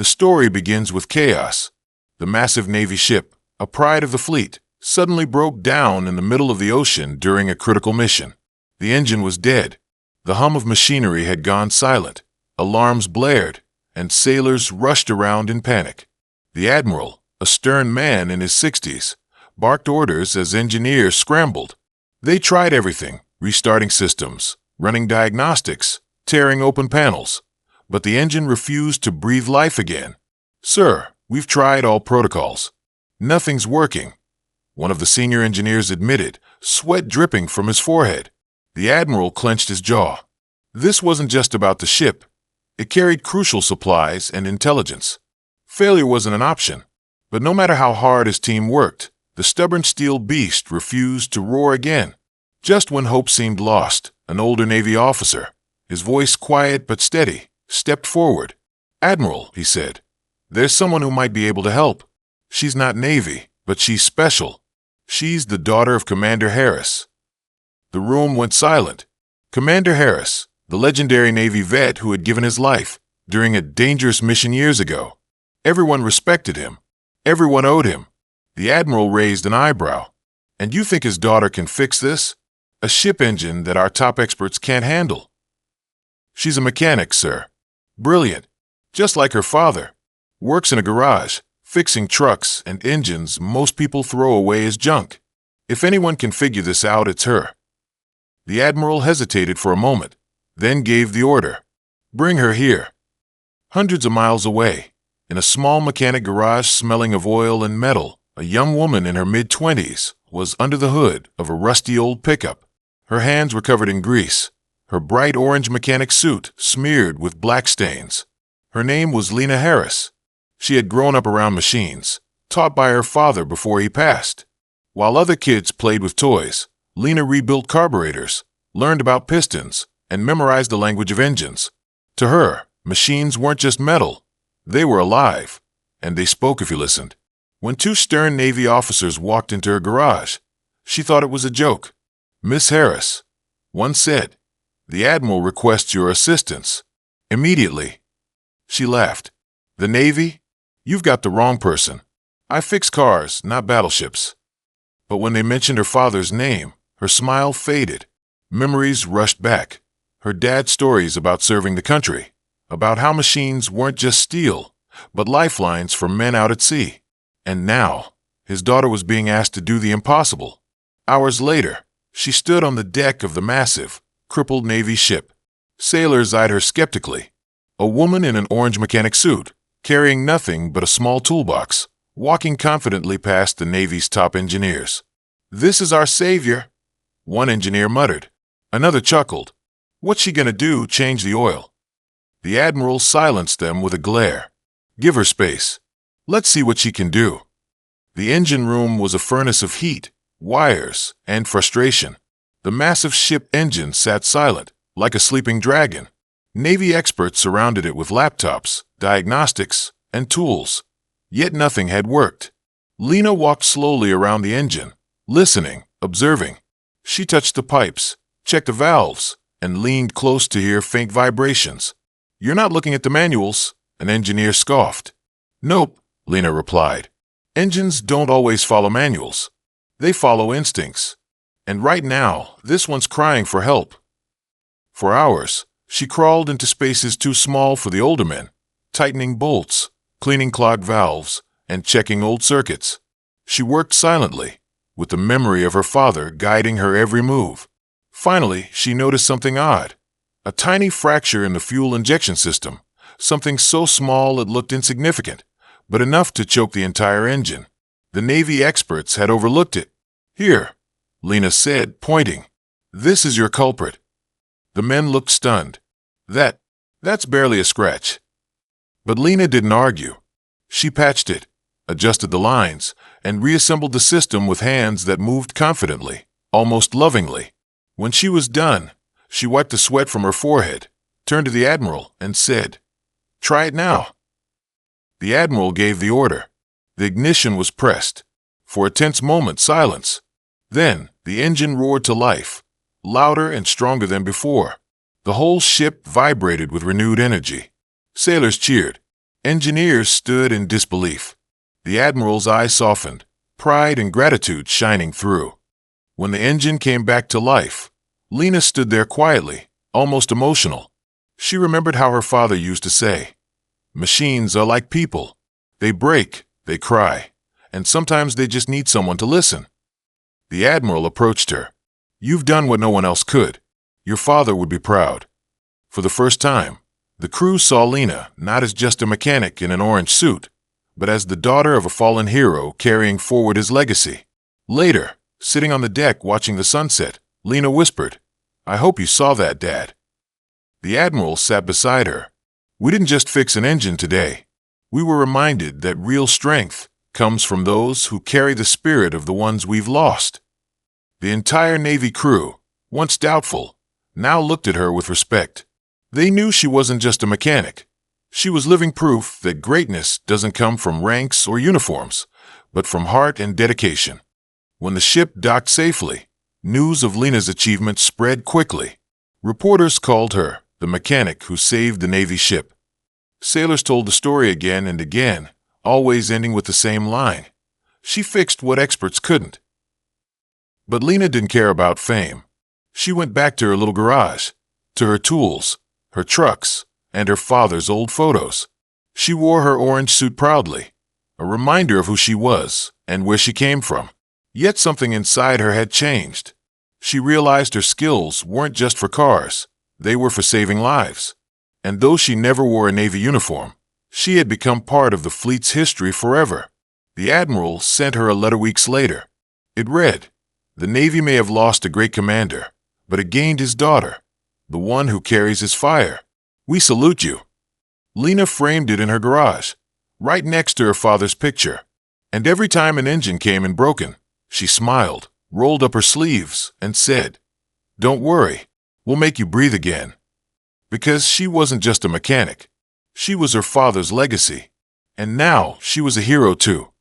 The story begins with chaos. The massive Navy ship, a pride of the fleet, suddenly broke down in the middle of the ocean during a critical mission. The engine was dead. The hum of machinery had gone silent. Alarms blared, and sailors rushed around in panic. The Admiral, a stern man in his 60s, barked orders as engineers scrambled. They tried everything, restarting systems, running diagnostics, tearing open panels. But the engine refused to breathe life again. "Sir, we've tried all protocols. Nothing's working," one of the senior engineers admitted, sweat dripping from his forehead. The Admiral clenched his jaw. This wasn't just about the ship. It carried crucial supplies and intelligence. Failure wasn't an option. But no matter how hard his team worked, the stubborn steel beast refused to roar again. Just when hope seemed lost, an older Navy officer, his voice quiet but steady, stepped forward. "Admiral," he said, "there's someone who might be able to help. She's not Navy, but she's special. She's the daughter of Commander Harris." The room went silent. Commander Harris, the legendary Navy vet who had given his life during a dangerous mission years ago. Everyone respected him. Everyone owed him. The Admiral raised an eyebrow. "And you think his daughter can fix this? A ship engine that our top experts can't handle?" "She's a mechanic, sir. Brilliant. Just like her father. Works in a garage, fixing trucks and engines most people throw away as junk. If anyone can figure this out, it's her." The Admiral hesitated for a moment, then gave the order. "Bring her here." Hundreds of miles away, in a small mechanic garage smelling of oil and metal, a young woman in her mid-20s was under the hood of a rusty old pickup. Her hands were covered in grease, her bright orange mechanic suit smeared with black stains. Her name was Lena Harris. She had grown up around machines, taught by her father before he passed. While other kids played with toys, Lena rebuilt carburetors, learned about pistons, and memorized the language of engines. To her, machines weren't just metal. They were alive, and they spoke if you listened. When two stern Navy officers walked into her garage, she thought it was a joke. "Miss Harris," one said, "the Admiral requests your assistance. Immediately." She laughed. "The Navy? You've got the wrong person. I fix cars, not battleships." But when they mentioned her father's name, her smile faded. Memories rushed back. Her dad's stories about serving the country, about how machines weren't just steel, but lifelines for men out at sea. And now, his daughter was being asked to do the impossible. Hours later, she stood on the deck of the massive, crippled Navy ship. Sailors eyed her skeptically. A woman in an orange mechanic suit, carrying nothing but a small toolbox, walking confidently past the Navy's top engineers. "This is our savior," one engineer muttered. Another chuckled. "What's she gonna do, change the oil?" The Admiral silenced them with a glare. "Give her space. Let's see what she can do." The engine room was a furnace of heat, wires, and frustration. The massive ship engine sat silent, like a sleeping dragon. Navy experts surrounded it with laptops, diagnostics, and tools. Yet nothing had worked. Lena walked slowly around the engine, listening, observing. She touched the pipes, checked the valves, and leaned close to hear faint vibrations. "You're not looking at the manuals," an engineer scoffed. "Nope," Lena replied. "Engines don't always follow manuals. They follow instincts. And right now, this one's crying for help." For hours, she crawled into spaces too small for the older men, tightening bolts, cleaning clogged valves, and checking old circuits. She worked silently, with the memory of her father guiding her every move. Finally, she noticed something odd. A tiny fracture in the fuel injection system, something so small it looked insignificant, but enough to choke the entire engine. The Navy experts had overlooked it. "Here," Lena said, pointing. "This is your culprit." The men looked stunned. That's barely a scratch." But Lena didn't argue. She patched it, adjusted the lines, and reassembled the system with hands that moved confidently, almost lovingly. When she was done, she wiped the sweat from her forehead, turned to the Admiral, and said, "Try it now." The Admiral gave the order. The ignition was pressed. For a tense moment, silence. Then, the engine roared to life, louder and stronger than before. The whole ship vibrated with renewed energy. Sailors cheered. Engineers stood in disbelief. The Admiral's eyes softened, pride and gratitude shining through. When the engine came back to life, Lena stood there quietly, almost emotional. She remembered how her father used to say, "Machines are like people. They break, they cry, and sometimes they just need someone to listen." The Admiral approached her. "You've done what no one else could. Your father would be proud." For the first time, the crew saw Lena not as just a mechanic in an orange suit, but as the daughter of a fallen hero carrying forward his legacy. Later, sitting on the deck watching the sunset, Lena whispered, "I hope you saw that, Dad." The Admiral sat beside her. "We didn't just fix an engine today. We were reminded that real strength comes from those who carry the spirit of the ones we've lost." The entire Navy crew, once doubtful, now looked at her with respect. They knew she wasn't just a mechanic. She was living proof that greatness doesn't come from ranks or uniforms, but from heart and dedication. When the ship docked safely, news of Lena's achievement spread quickly. Reporters called her the mechanic who saved the Navy ship. Sailors told the story again and again, always ending with the same line: "She fixed what experts couldn't." But Lena didn't care about fame. She went back to her little garage, to her tools, her trucks, and her father's old photos. She wore her orange suit proudly, a reminder of who she was and where she came from. Yet something inside her had changed. She realized her skills weren't just for cars, they were for saving lives. And though she never wore a Navy uniform, she had become part of the fleet's history forever. The Admiral sent her a letter weeks later. It read, "The Navy may have lost a great commander, but it gained his daughter, the one who carries his fire. We salute you." Lena framed it in her garage, right next to her father's picture. And every time an engine came in broken, she smiled, rolled up her sleeves, and said, "Don't worry, we'll make you breathe again." Because she wasn't just a mechanic. She was her father's legacy. And now she was a hero too.